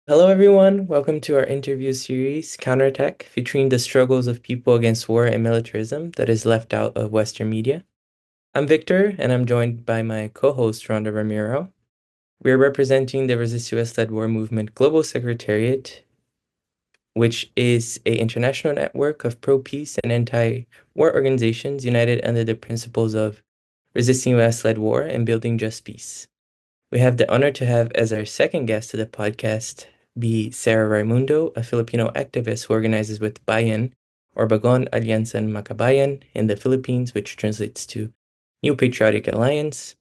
Hello, everyone. Welcome to our interview series, Counterattack, featuring the struggles of people against war and militarism that is left out of Western media. I'm Victor, and I'm joined by my co-host, Rhonda Ramiro. We're representing the Resist US-led War Movement Global Secretariat, which is a international network of pro-peace and anti-war organizations united under the principles of resisting US-led war and building just peace. We have the honor to have as our second guest to the podcast be Sarah Raymundo, a Filipino activist who organizes with BAYAN, or Bagong Alyansang Makabayan, in the Philippines, which translates to New Patriotic Alliance.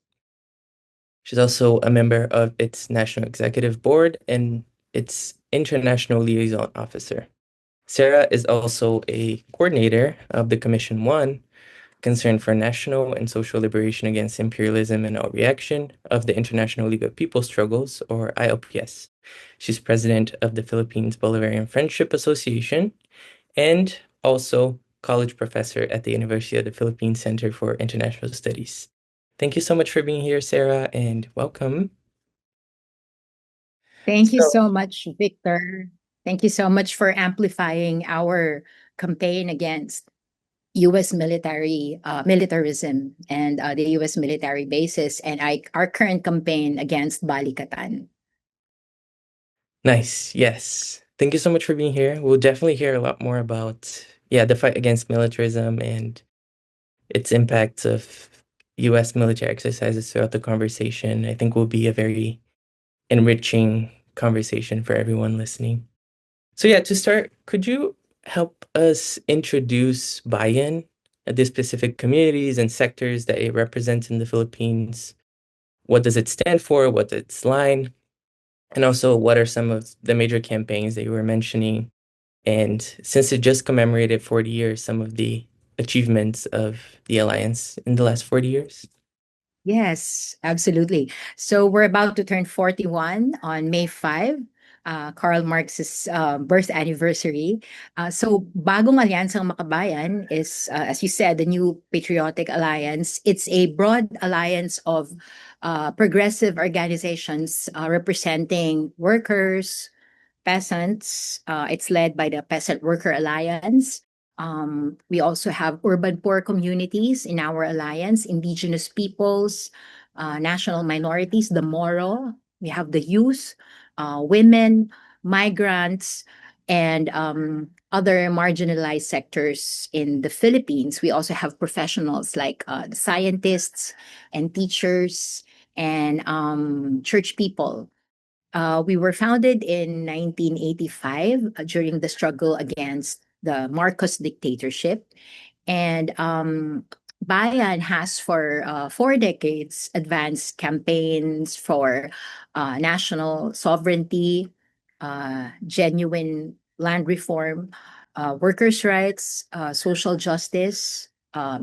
She's also a member of its National Executive Board and its International Liaison Officer. Sarah is also a coordinator of the Commission 1, Concern for National and Social Liberation Against Imperialism and Reaction of the International League of People Struggles, or ILPS. She's president of the Philippines-Bolivarian Friendship Association and also college professor at the University of the Philippines Center for International Studies. Thank you so much for being here, Sarah, and welcome. Thank you So, so much, Victor. Thank you so much for amplifying our campaign against U.S. militarism and the U.S. military bases, and our current campaign against Balikatan. nice. Yes. Thank you so much for being here. We'll definitely hear a lot more about, yeah, the fight against militarism and its impacts of US military exercises throughout the conversation. I think will be a very enriching conversation for everyone listening. So yeah, to start, could you help us introduce Bayan, the specific communities and sectors that it represents in the Philippines? What does it stand for? What's its line? And also, what are some of the major campaigns that you were mentioning? And since it just commemorated 40 years, some of the achievements of the Alliance in the last 40 years? Yes, absolutely. So we're about to turn 41 on May 5, Karl Marx's birth anniversary. So Bagong Alyansang Makabayan is, as you said, the new patriotic alliance. It's a broad alliance of progressive organizations representing workers, peasants. It's led by the Peasant Worker Alliance. We also have urban poor communities in our alliance, indigenous peoples, national minorities, the Moro. We have the youth, women, migrants, and other marginalized sectors in the Philippines. We also have professionals like the scientists and teachers and church people. We were founded in 1985 during the struggle against the Marcos dictatorship. And Bayan has for 4 decades advanced campaigns for national sovereignty, genuine land reform, workers' rights, social justice,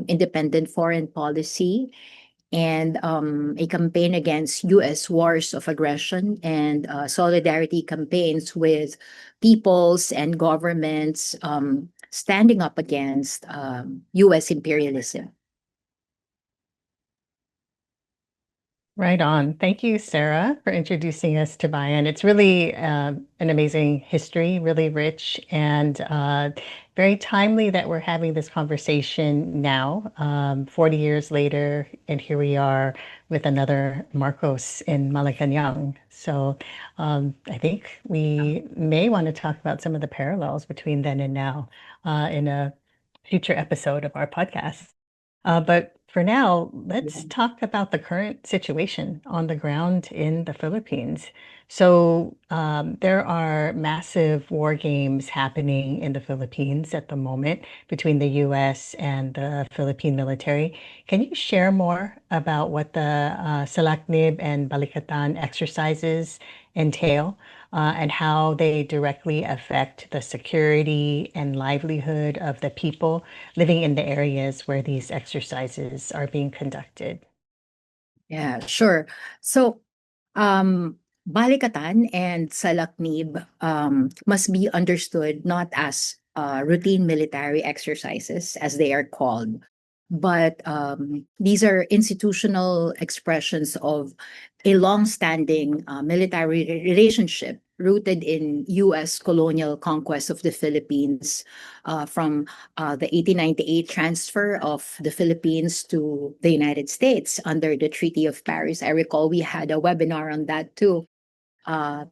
independent foreign policy, and a campaign against U.S. wars of aggression and solidarity campaigns with peoples and governments standing up against U.S. imperialism. Right on. Thank you, Sarah, for introducing us to Bayan. It's really an amazing history, really rich, and very timely that we're having this conversation now, 40 years later, and here we are with another Marcos in Malacanang. So I think we may want to talk about some of the parallels between then and now in a future episode of our podcast. But for now, let's talk about the current situation on the ground in the Philippines. So, there are massive war games happening in the Philippines at the moment between the US and the Philippine military. Can you share more about what the Salaknib and Balikatan exercises entail? And how they directly affect the security and livelihood of the people living in the areas where these exercises are being conducted. Yeah, sure. So, Balikatan and Salaknib must be understood not as routine military exercises, as they are called, but these are institutional expressions of a long-standing military relationship rooted in U.S. colonial conquest of the Philippines from the 1898 transfer of the Philippines to the United States under the Treaty of Paris. I recall we had a webinar on that too. Uh,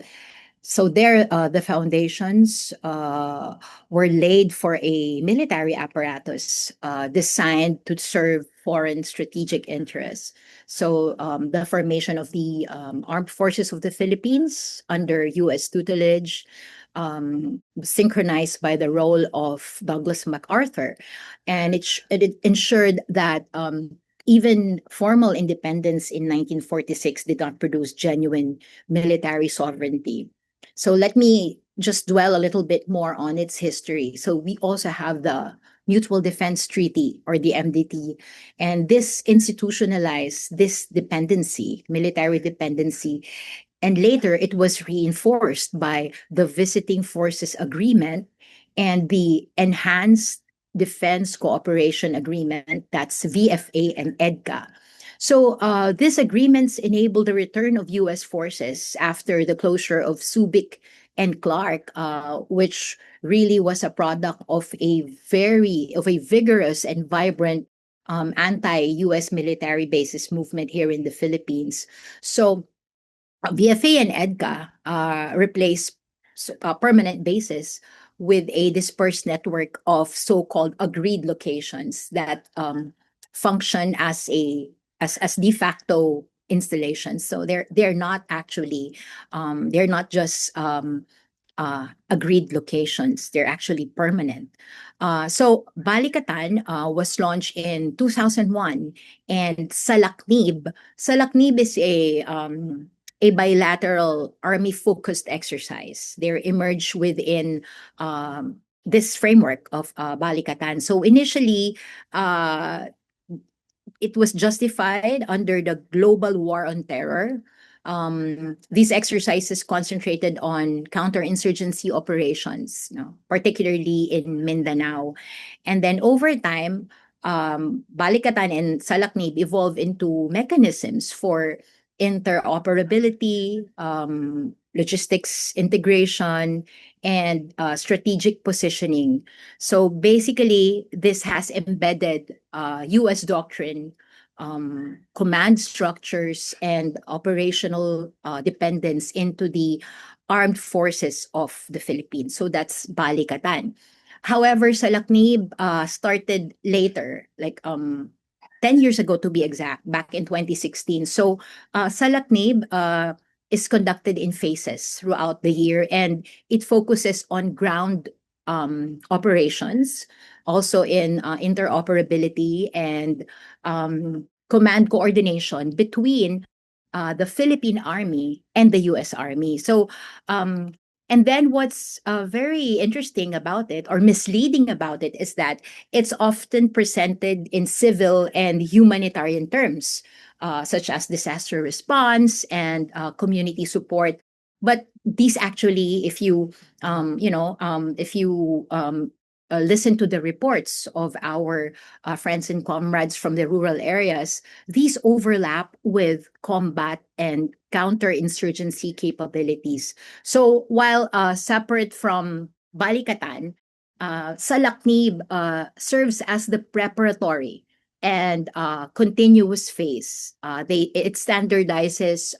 so there, the foundations were laid for a military apparatus designed to serve foreign strategic interests. So the formation of the Armed Forces of the Philippines under U.S. tutelage, synchronized by the role of Douglas MacArthur. And it ensured that even formal independence in 1946 did not produce genuine military sovereignty. So let me just dwell a little bit more on its history. So we also have the Mutual Defense Treaty, or the MDT, and this institutionalized this dependency, military dependency, and later it was reinforced by the Visiting Forces Agreement and the Enhanced Defense Cooperation Agreement, that's VFA and EDCA. So these agreements enable the return of U.S. forces after the closure of Subic and Clark, which really was a product of a vigorous and vibrant anti-U.S. military bases movement here in the Philippines. So VFA and EDCA replaced permanent bases with a dispersed network of so-called agreed locations that function as de facto installations. So they're not actually they're not just agreed locations. They're actually permanent. So Balikatan was launched in 2001, and Salaknib is a bilateral army-focused exercise. They're emerged within this framework of Balikatan. So initially, it was justified under the global war on terror. These exercises concentrated on counterinsurgency operations, particularly in Mindanao. And then over time, Balikatan and Salaknib evolved into mechanisms for interoperability, logistics integration, and strategic positioning. So basically, this has embedded U.S. doctrine, command structures, and operational dependence into the armed forces of the Philippines. So that's Balikatan. However, Salaknib started later, like 10 years ago to be exact, back in 2016. So Salaknib is conducted in phases throughout the year, and it focuses on ground operations, also in interoperability and command coordination between the Philippine Army and the U.S. Army. So, and then what's very interesting about it, or misleading about it, is that it's often presented in civil and humanitarian terms, such as disaster response and community support. But these actually, if you listen to the reports of our friends and comrades from the rural areas, these overlap with combat and counterinsurgency capabilities. So while separate from Balikatan, Salaknib serves as the preparatory and continuous phase. It standardizes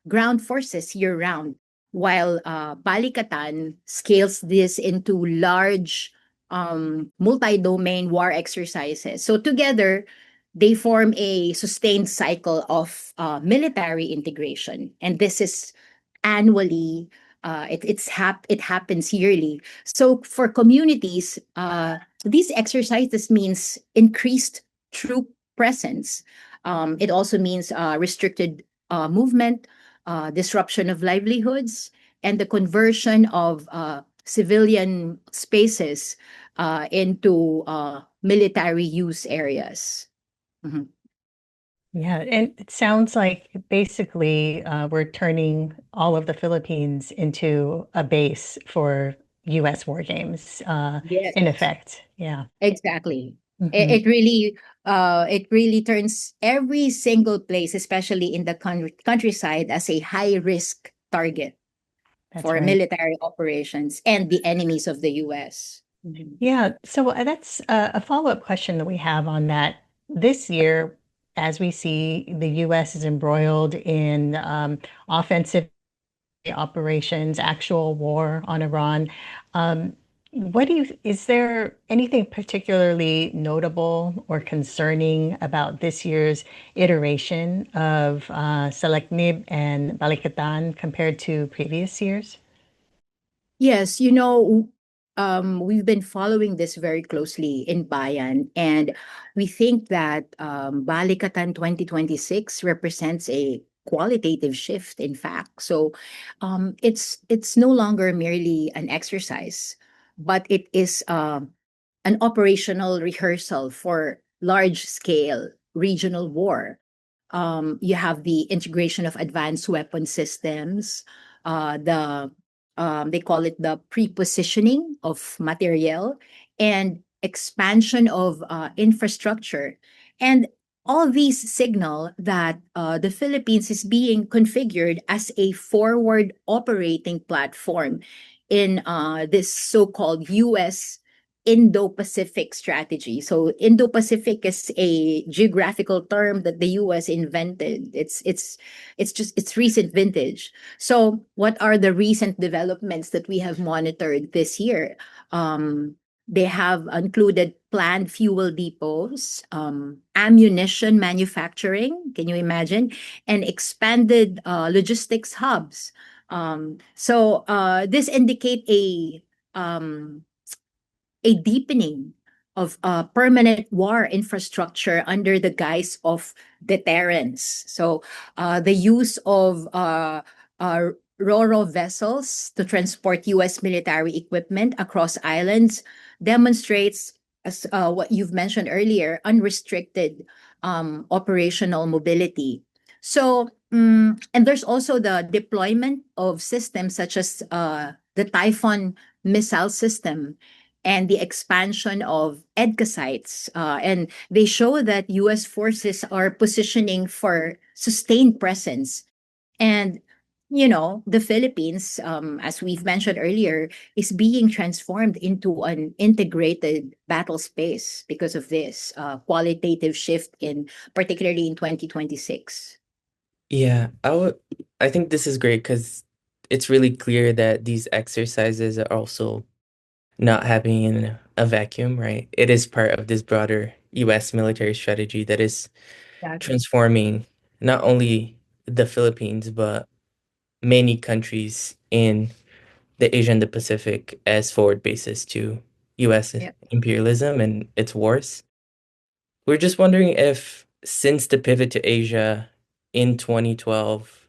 ground forces year-round, while Balikatan scales this into large multi-domain war exercises. So together, they form a sustained cycle of military integration, and this is annually. It happens yearly. So for communities, these exercises means increased troop presence. It also means restricted movement, disruption of livelihoods, and the conversion of civilian spaces into military use areas. Mhm. Yeah, and it sounds like basically we're turning all of the Philippines into a base for U.S. war games, in Yes, effect. Yeah. exactly. Hmm. It really turns every single place, especially in the countryside, as a high risk target. That's for right. military operations and the enemies of the US. Yeah, so that's a follow-up question that we have on that. This year, as we see, the U.S. is embroiled in offensive operations, actual war on Iran. Um, is there anything particularly notable or concerning about this year's iteration of Salaknib and Balikatan compared to previous years? Yes, we've been following this very closely in Bayan, and we think that Balikatan 2026 represents a qualitative shift, in fact. So it's no longer merely an exercise, but it is an operational rehearsal for large-scale regional war. You have the integration of advanced weapon systems, they call it the pre-positioning of materiel, and expansion of infrastructure. And all these signal that the Philippines is being configured as a forward operating platform in this so-called US Indo-Pacific strategy. So Indo-Pacific is a geographical term that the US invented. It's recent vintage. So, what are the recent developments that we have monitored this year? They have included planned fuel depots, ammunition manufacturing, can you imagine? And expanded logistics hubs. This indicate um, a deepening of permanent war infrastructure under the guise of deterrence. So, the use of uh, RoRo vessels to transport U.S. military equipment across islands demonstrates, as what you've mentioned earlier, unrestricted operational mobility. So, and there's also the deployment of systems such as the Typhoon missile system and the expansion of EDCA sites. And they show that US forces are positioning for sustained presence. And, the Philippines, as we've mentioned earlier, is being transformed into an integrated battle space because of this qualitative shift particularly in 2026. Yeah, I think this is great because it's really clear that these exercises are also not happening in a vacuum, right? It is part of this broader US military strategy that is Exactly. transforming not only the Philippines, but many countries in the Asia and the Pacific as forward bases to US Yeah. imperialism and its wars. We're just wondering if since the pivot to Asia in 2012,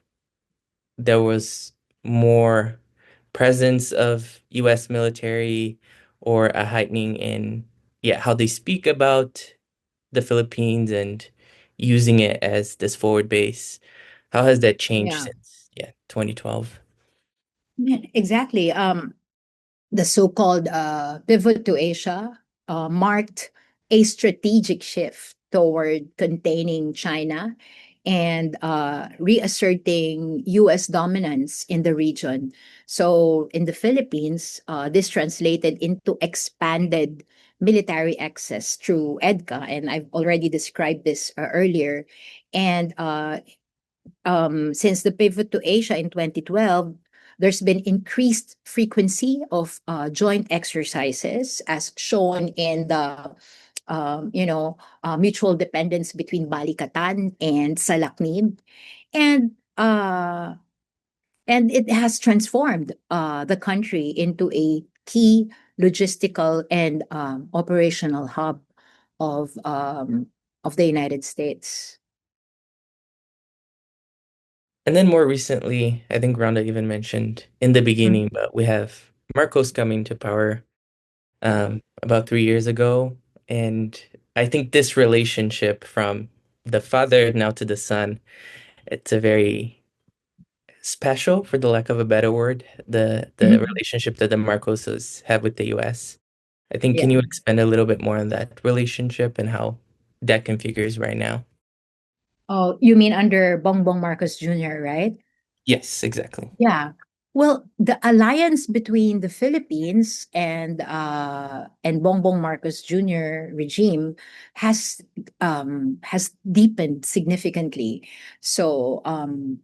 there was more presence of US military or a heightening in how they speak about the Philippines and using it as this forward base. How has that changed Yeah. since 2012? Yeah, exactly. The so-called pivot to Asia marked a strategic shift toward containing China and reasserting U.S. dominance in the region. So in the Philippines, this translated into expanded military access through EDCA, and I've already described this earlier. And since the pivot to Asia in 2012, there's been increased frequency of joint exercises, as shown in the mutual dependence between Balikatan and Salaknib, and uh, and it has transformed the country into a key logistical and operational hub of the United States. And then more recently, I think Rhonda even mentioned in the Mm. beginning, but we have Marcos coming to power about 3 years ago. And I think this relationship from the father now to the son, it's a very special, for the lack of a better word, the relationship that the Marcoses have with the US. I think, can Yeah. you expand a little bit more on that relationship and how that configures right now? Oh, you mean under Bongbong Marcos Jr., right? Yes, exactly. Yeah. Well, the alliance between the Philippines and Bongbong Marcos Jr. regime has has deepened significantly. So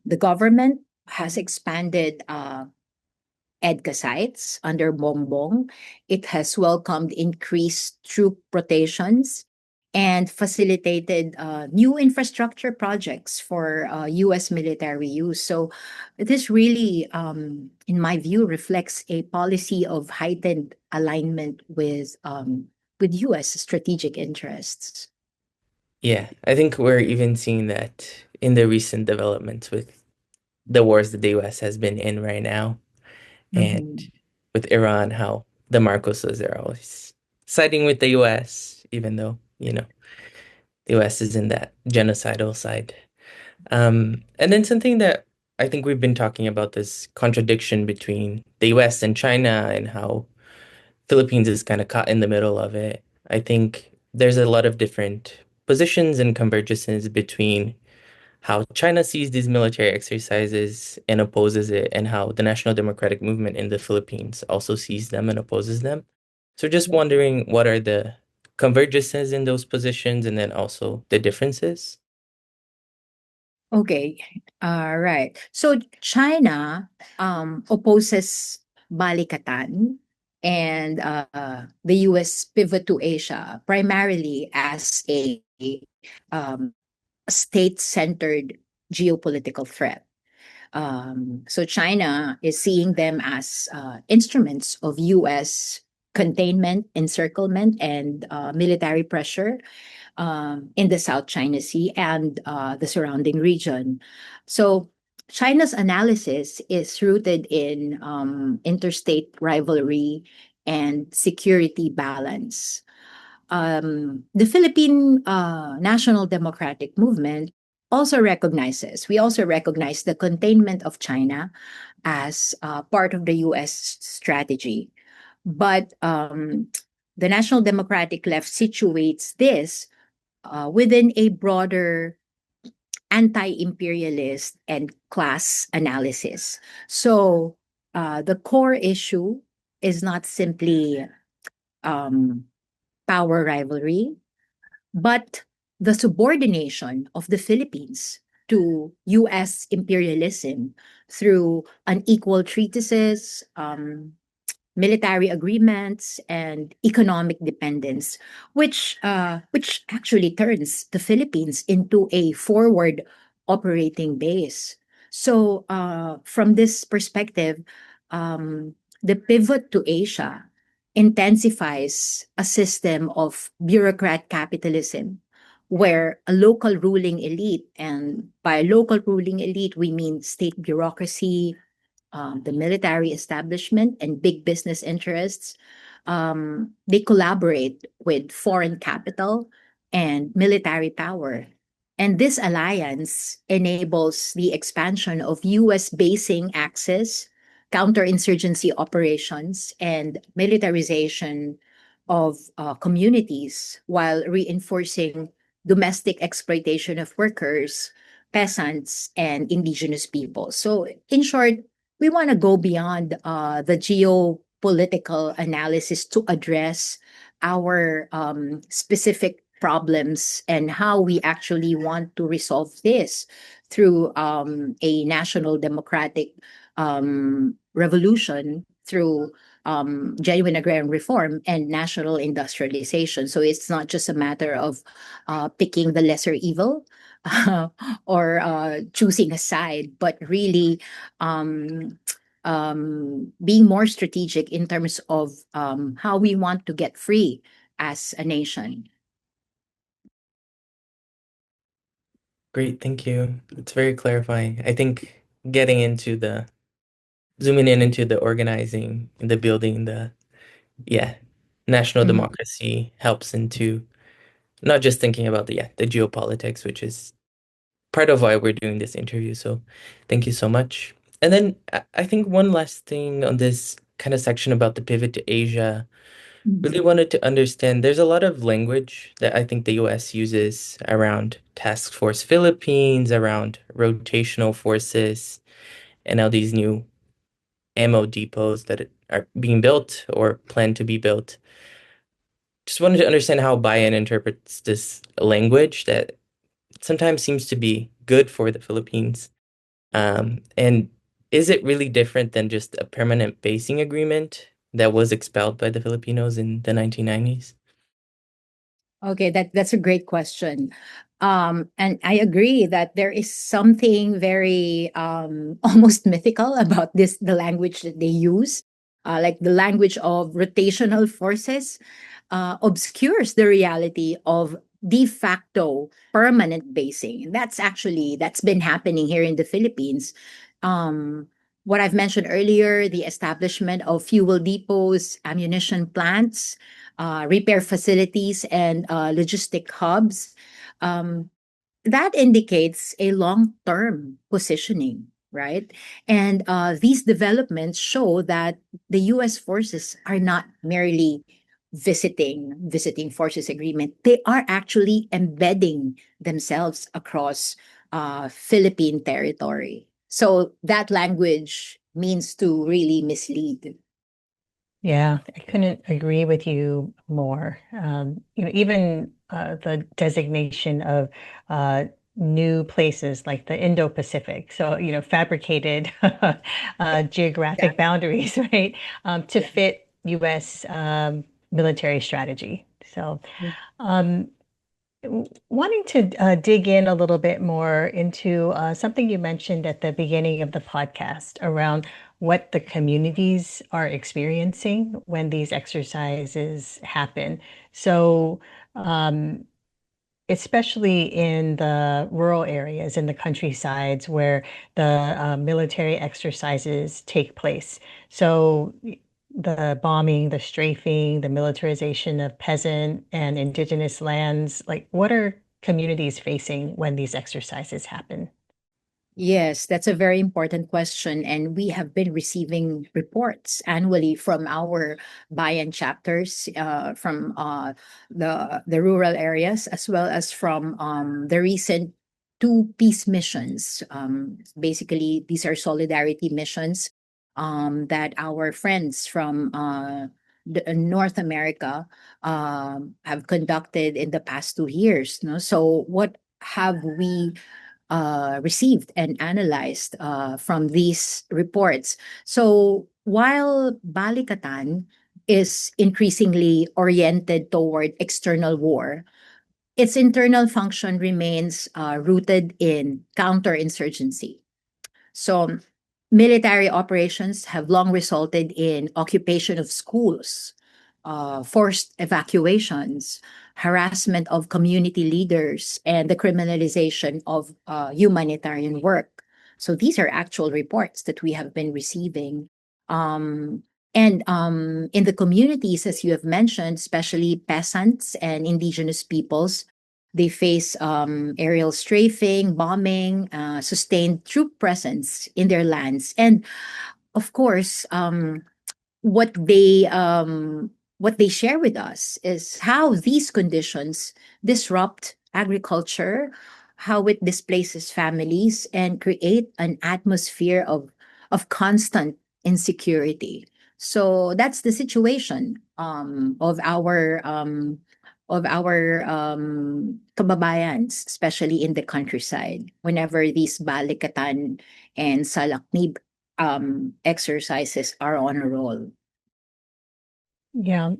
the government has expanded EDCA sites under Bongbong. It has welcomed increased troop rotations and facilitated new infrastructure projects for U.S. military use. So this really, in my view, reflects a policy of heightened alignment with U.S. strategic interests. Yeah, I think we're even seeing that in the recent developments with the wars that the US has been in right now, and Mhm. with Iran, how the Marcoses are always siding with the US, even though, the US is in that genocidal side. And then something that I think we've been talking about, this contradiction between the US and China and how Philippines is kind of caught in the middle of it. I think there's a lot of different positions and convergences between how China sees these military exercises and opposes it, and how the National Democratic Movement in the Philippines also sees them and opposes them. So just wondering, what are the convergences in those positions and then also the differences? Okay. Right. So China opposes Balikatan and the US pivot to Asia primarily as a um, state-centered geopolitical threat. So China is seeing them as instruments of US containment, encirclement, and military pressure in the South China Sea and the surrounding region. So China's analysis is rooted in interstate rivalry and security balance. The Philippine National Democratic Movement we also recognize the containment of China as part of the US strategy. But the National Democratic Left situates this within a broader anti-imperialist and class analysis. So the core issue is not simply um, power rivalry, but the subordination of the Philippines to US imperialism through unequal treatises, military agreements, and economic dependence, which actually turns the Philippines into a forward operating base. So, from this perspective, the pivot to Asia intensifies a system of bureaucrat capitalism where a local ruling elite, and by local ruling elite, we mean state bureaucracy, the military establishment, and big business interests, they collaborate with foreign capital and military power. And this alliance enables the expansion of US basing access, counterinsurgency operations, and militarization of communities while reinforcing domestic exploitation of workers, peasants, and indigenous people. So, in short, we want to go beyond the geopolitical analysis to address our specific problems and how we actually want to resolve this through a national democratic revolution through genuine agrarian reform and national industrialization. So it's not just a matter of picking the lesser evil or choosing a side, but really um, being more strategic in terms of how we want to get free as a nation. Great, thank you. It's very clarifying. I think getting into the zooming in into the organizing, the building, yeah, national Mhm. democracy helps into not just thinking about the geopolitics, which is part of why we're doing this interview. So thank you so much. And then I think one last thing on this kind of section about the pivot to Asia, really wanted to understand, there's a lot of language that I think the US uses around Task Force Philippines, around rotational forces, and now these new ammo depots that are being built or planned to be built. Just wanted to understand how Bayan interprets this language that sometimes seems to be good for the Philippines. And is it really different than just a permanent basing agreement that was expelled by the Filipinos in the 1990s? Okay, that's a great question. And I agree that there is something very almost mythical about the language that they use. Like the language of rotational forces obscures the reality of de facto permanent basing. That's been happening here in the Philippines. Um, what I've mentioned earlier, the establishment of fuel depots, ammunition plants, repair facilities, and logistic hubs, um, that indicates a long-term positioning, right? And these developments show that the U.S. forces are not merely visiting forces agreement. They are actually embedding themselves across Philippine territory. So that language means to really mislead. Yeah, I couldn't agree with you more. Even the designation of new places like the Indo-Pacific, so fabricated geographic Exactly. boundaries, right, to Yeah. fit U.S. Military strategy. So, um, wanting to dig in a little bit more into something you mentioned at the beginning of the podcast around what the communities are experiencing when these exercises happen. So, um, especially in the rural areas, in the countrysides where the military exercises take place. So the bombing, the strafing, the militarization of peasant and indigenous lands, like what are communities facing when these exercises happen? Yes, that's a very important question. And we have been receiving reports annually from our Bayan chapters, from the rural areas, as well as from the recent two peace missions. Basically, these are solidarity missions that our friends from North America have conducted in the past 2 years. No? So, what have we received and analyzed from these reports? So while Balikatan is increasingly oriented toward external war, its internal function remains rooted in counterinsurgency. So, military operations have long resulted in occupation of schools, forced evacuations, harassment of community leaders, and the criminalization of humanitarian work. So, these are actual reports that we have been receiving. Um, and in the communities, as you have mentioned, especially peasants and indigenous peoples, they face aerial strafing, bombing, sustained troop presence in their lands, and of course, what they share with us is how these conditions disrupt agriculture, how it displaces families, and create an atmosphere of constant insecurity. So that's the situation of our kababayans, especially in the countryside. Whenever these balikatan and salaknib exercises are on a roll. Yeah.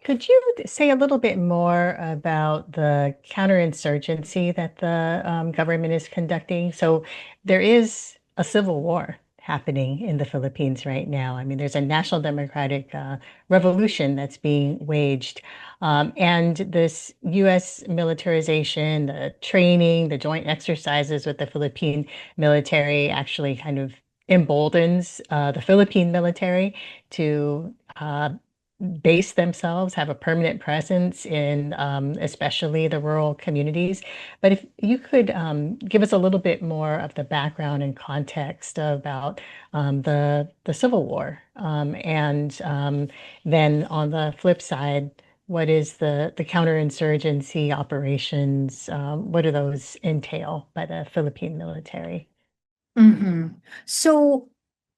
Could you say a little bit more about the counterinsurgency that the government is conducting? So there is a civil war happening in the Philippines right now. I mean, there's a national democratic revolution that's being waged. And this U.S. militarization, the training, the joint exercises with the Philippine military actually kind of emboldens the Philippine military to base themselves, have a permanent presence in especially the rural communities. But if you could give us a little bit more of the background and context about the Civil War, and then on the flip side, what is the counterinsurgency operations? What do those entail by the Philippine military? Mhm. So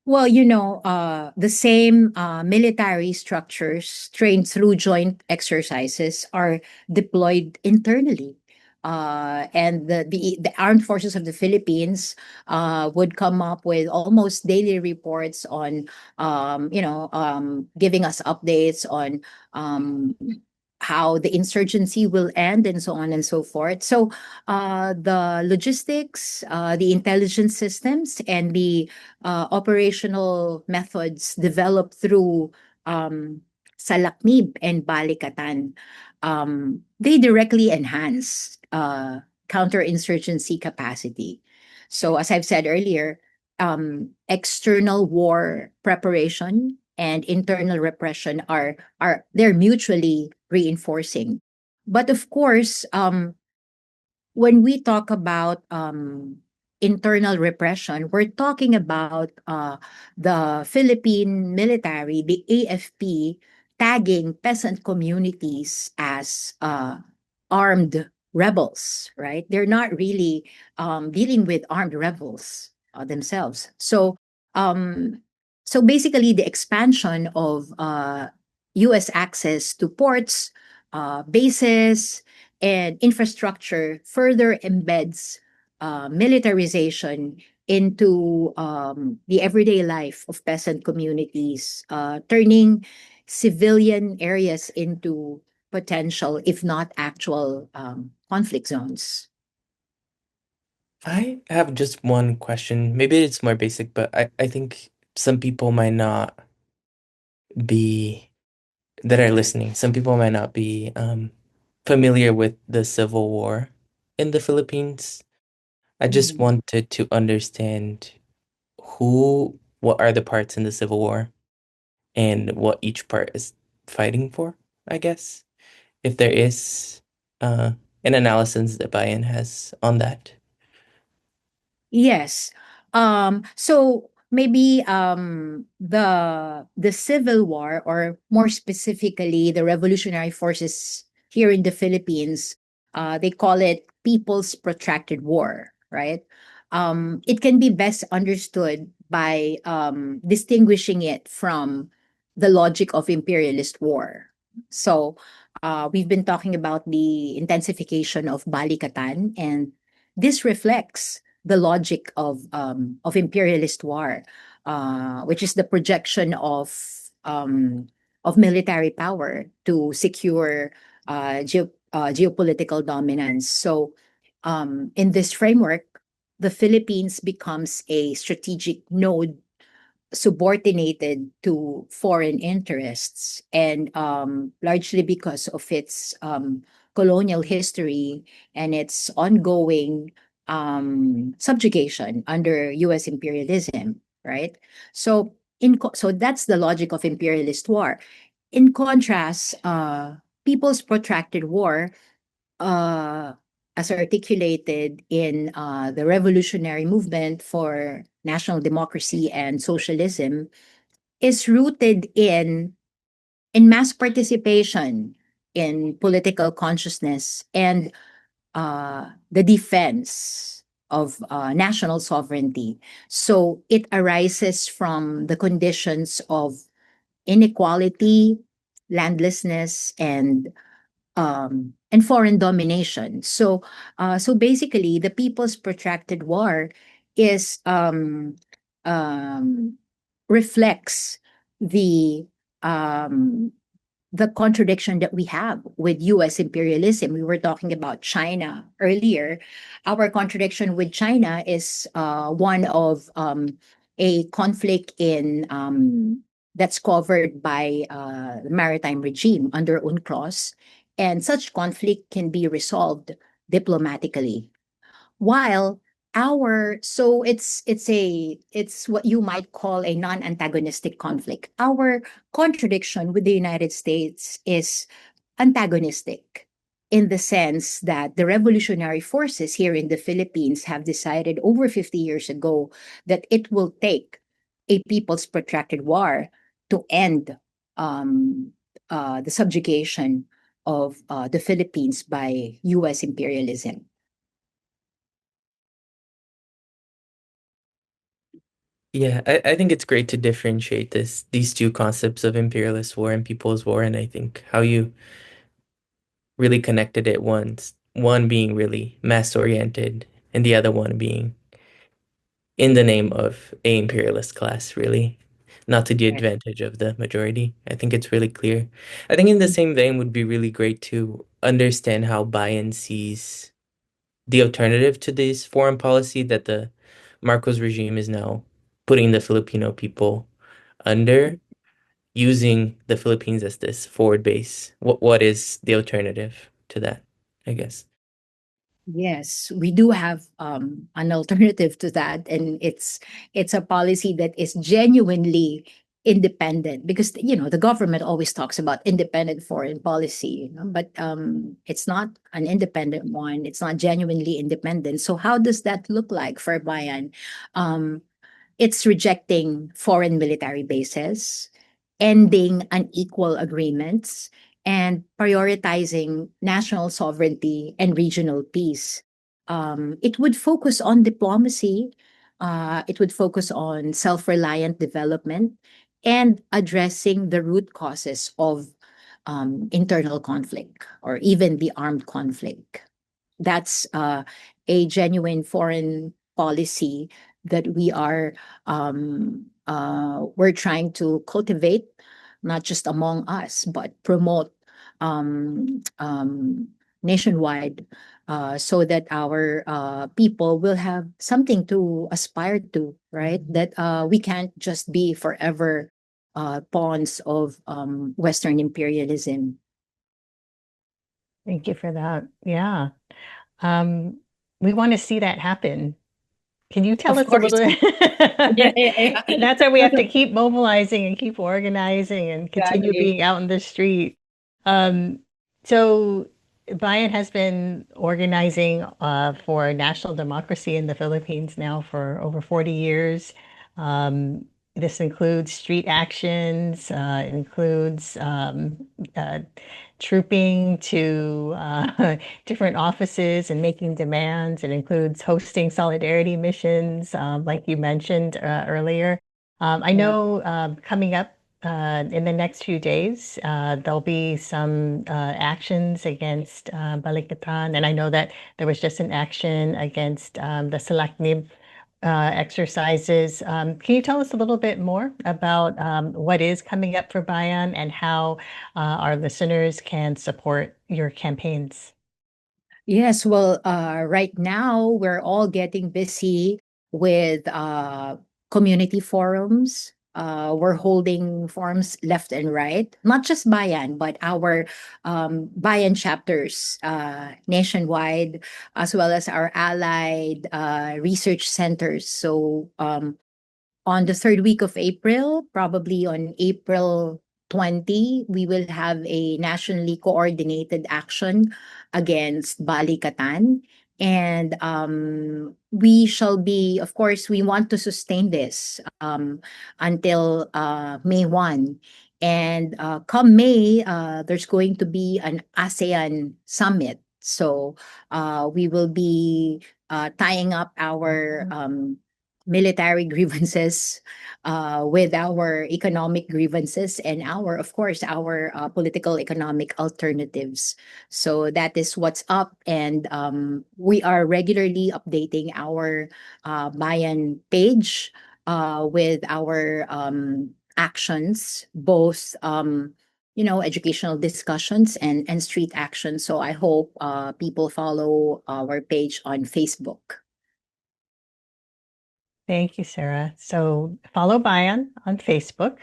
Well, the same military structures trained through joint exercises are deployed internally. And the armed forces of the Philippines would come up with almost daily reports on, giving us updates on um, how the insurgency will end and so on and so forth. So the logistics, the intelligence systems, and the operational methods developed through Salaknib and Balikatan, they directly enhance counterinsurgency capacity. So, as I've said earlier, external war preparation and internal repression are they're mutually reinforcing. But of course, when we talk about internal repression, we're talking about the Philippine military, the AFP, tagging peasant communities as armed rebels, right? They're not really dealing with armed rebels themselves. Um, so basically, the expansion of U.S. access to ports, bases, and infrastructure further embeds militarization into the everyday life of peasant communities, turning civilian areas into potential, if not actual, conflict zones. I have just one question. Maybe it's more basic, but I think some people might not be that are listening. Some people might not be familiar with the Civil War in the Philippines. I just Mhm. wanted to understand what are the parts in the Civil War and what each part is fighting for, I guess. If there is uh, an analysis that Bayan has on that. Yes. So maybe the Civil War, or more specifically the revolutionary forces here in the Philippines, they call it People's Protracted War, right? It can be best understood by distinguishing it from the logic of imperialist war. So we've been talking about the intensification of Balikatan, and this reflects the logic of imperialist war, which is the projection of military power to secure geopolitical dominance. So, in this framework, the Philippines becomes a strategic node subordinated to foreign interests, and largely because of its colonial history and its ongoing subjugation under U.S. imperialism, right? So so that's the logic of imperialist war. In contrast, People's Protracted War, uh, as articulated in the revolutionary movement for national democracy and socialism, is rooted in mass participation in political consciousness and the defense of national sovereignty. So it arises from the conditions of inequality, landlessness, and foreign domination. So basically, the People's Protracted War is um, reflects the um, the contradiction that we have with U.S. imperialism. We were talking about China earlier. Our contradiction with China is one of a conflict in that's covered by the maritime regime under UNCLOS, and such conflict can be resolved diplomatically. While our so it's what you might call a non-antagonistic conflict. Our contradiction with the United States is antagonistic, in the sense that the revolutionary forces here in the Philippines have decided over 50 years ago that it will take a people's protracted war to end um, the subjugation of the Philippines by U.S. imperialism. Yeah, I think it's great to differentiate these two concepts of imperialist war and people's war, and I think how you really connected it once, one being really mass oriented and the other one being in the name of a imperialist class, really, not to the Right. advantage of the majority. I think it's really clear. I think in the same vein would be really great to understand how Bayan sees the alternative to this foreign policy that the Marcos regime is now putting the Filipino people under, using the Philippines as this forward base. What is the alternative to that, I guess? Yes, we do have an alternative to that, and it's a policy that is genuinely independent, because the government always talks about independent foreign policy, but it's not an independent one. It's not genuinely independent. So how does that look like for Bayan? Um, it's rejecting foreign military bases, ending unequal agreements, and prioritizing national sovereignty and regional peace. It would focus on diplomacy, it would focus on self reliant development, and addressing the root causes of internal conflict or even the armed conflict. That's a genuine foreign policy that we're trying to cultivate, not just among us, but promote nationwide, so that our people will have something to aspire to, right? That we can't just be forever pawns of Western imperialism. Thank you for that. Yeah. Um, we want to see that happen. Can you tell Of us a course. little? Yeah, yeah, yeah. That's why we have to keep mobilizing and keep organizing and continue Exactly. being out in the street. Um, so Bayan has been organizing for national democracy in the Philippines now for over 40 years. This includes street actions, it includes uh, trooping to different offices and making demands. It includes hosting solidarity missions, like you mentioned earlier. I Yeah. know coming up in the next few days, there'll be some actions against Balikatan, and I know that there was just an action against the Salaknib exercises. Can you tell us a little bit more about what is coming up for Bayan and how our listeners can support your campaigns? Yes, well, right now we're all getting busy with community forums. We're holding forums left and right, not just Bayan, but our Bayan chapters nationwide, as well as our allied research centers. So on the third week of April, probably on April 20, we will have a nationally coordinated action against Balikatan. And we shall be, of course, we want to sustain this until May 1. And come May, there's going to be an ASEAN summit. So we will be tying up our military grievances with our economic grievances and of course, our political economic alternatives. So that is what's up. And we are regularly updating our Bayan page with our actions, both educational discussions and street actions. So I hope people follow our page on Facebook. Thank you, Sarah. So follow Bayan on Facebook.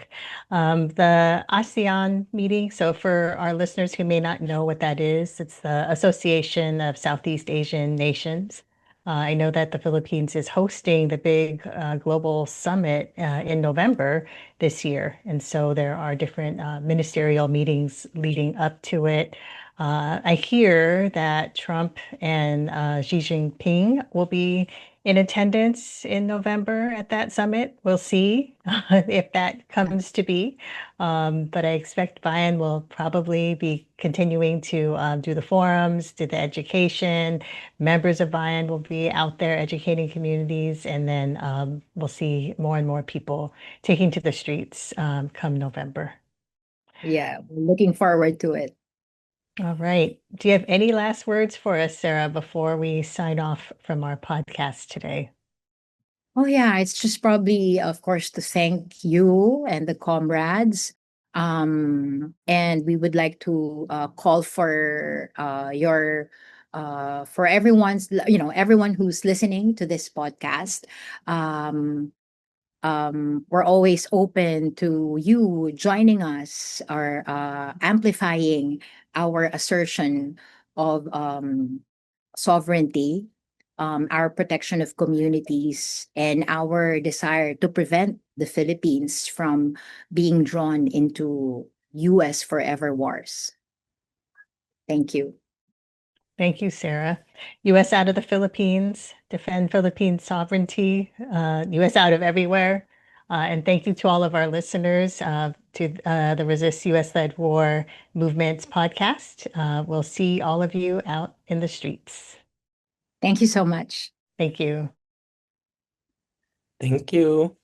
The ASEAN meeting. So for our listeners who may not know what that is, it's the Association of Southeast Asian Nations. I know that the Philippines is hosting the big global summit in November this year. And so there are different ministerial meetings leading up to it. I hear that Trump and Xi Jinping will be in attendance in November at that summit. We'll see if that comes to be. But I expect BAYAN will probably be continuing to do the forums, do the education. Members of BAYAN will be out there educating communities, and then we'll see more and more people taking to the streets come November. Yeah, we're looking forward to it. All right. Do you have any last words for us, Sarah, before we sign off from our podcast today? Oh yeah, it's just probably, of course, to thank you and the comrades. And we would like to call for your for everyone who's listening to this podcast. Um, we're always open to you joining us or amplifying our assertion of sovereignty, our protection of communities, and our desire to prevent the Philippines from being drawn into US forever wars. Thank you. Thank you, Sarah. U.S. out of the Philippines, defend Philippine sovereignty, U.S. out of everywhere. And thank you to all of our listeners to the Resist U.S.-Led War Movements podcast. We'll see all of you out in the streets. Thank you so much. Thank you. Thank you.